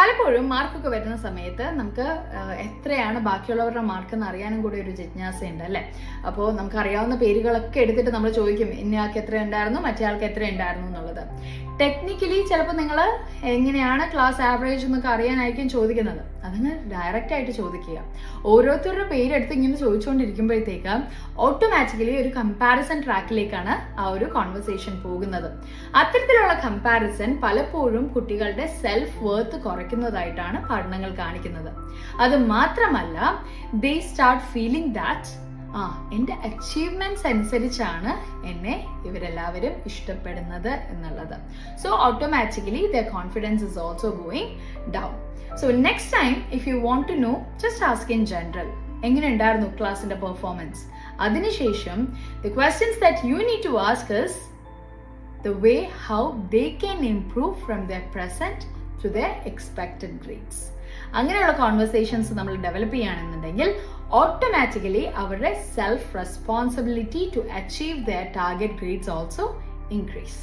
പലപ്പോഴും മാർക്കൊക്കെ വരുന്ന സമയത്ത് നമുക്ക് എത്രയാണ് ബാക്കിയുള്ളവരുടെ മാർക്ക് എന്ന് അറിയാനും കൂടി ഒരു ജിജ്ഞാസയുണ്ട് അല്ലേ. അപ്പോൾ നമുക്ക് അറിയാവുന്ന പേരുകളൊക്കെ എടുത്തിട്ട് നമ്മൾ ചോദിക്കും ഇന്നയാൾക്ക് എത്ര ഉണ്ടായിരുന്നു, മറ്റേ ആൾക്ക് എത്ര ഉണ്ടായിരുന്നു എന്നുള്ളത്. ടെക്നിക്കലി ചിലപ്പോൾ നിങ്ങൾ എങ്ങനെയാണ് ക്ലാസ് ആവറേജ് എന്നൊക്കെ അറിയാനായിരിക്കും ചോദിക്കുന്നത്. അതങ്ങ് ഡയറക്റ്റ് ആയിട്ട് ചോദിക്കുക. ഓരോരുത്തരുടെ പേരെടുത്ത് ഇങ്ങനെ ചോദിച്ചുകൊണ്ടിരിക്കുമ്പോഴത്തേക്ക് ഓട്ടോമാറ്റിക്കലി ഒരു കമ്പാരിസൺ ട്രാക്കിലേക്കാണ് ആ ഒരു കോൺവെർസേഷൻ പോകുന്നത്. അത്തരത്തിലുള്ള കമ്പാരിസൺ പലപ്പോഴും കുട്ടികളുടെ സെൽഫ് വർത്ത് കുറയ്ക്കുന്നതായിട്ടാണ് പഠനങ്ങൾ കാണിക്കുന്നത്. അത് മാത്രമല്ല, ദേ സ്റ്റാർട്ട് ഫീലിംഗ് ദാറ്റ് എൻ്റെ അച്ചീവ്മെന്റ്സ് അനുസരിച്ചാണ് എന്നെ ഇവരെല്ലാവരും ഇഷ്ടപ്പെടുന്നത് എന്നുള്ളത്. So automatically their confidence is also going down. So next time if you want to know, just ask in general എങ്ങനെ ഉണ്ടായിരുന്നു ക്ലാസിന്റെ പെർഫോമൻസ്. അതിനുശേഷം the questions that you need to ask is the way how they can improve from their present to their expected grades. അങ്ങനെയുള്ള conversations നമ്മൾ develop ചെയ്യുകയാണെന്നുണ്ടെങ്കിൽ automatically അവരുടെ self responsibility to achieve their target grades also increase.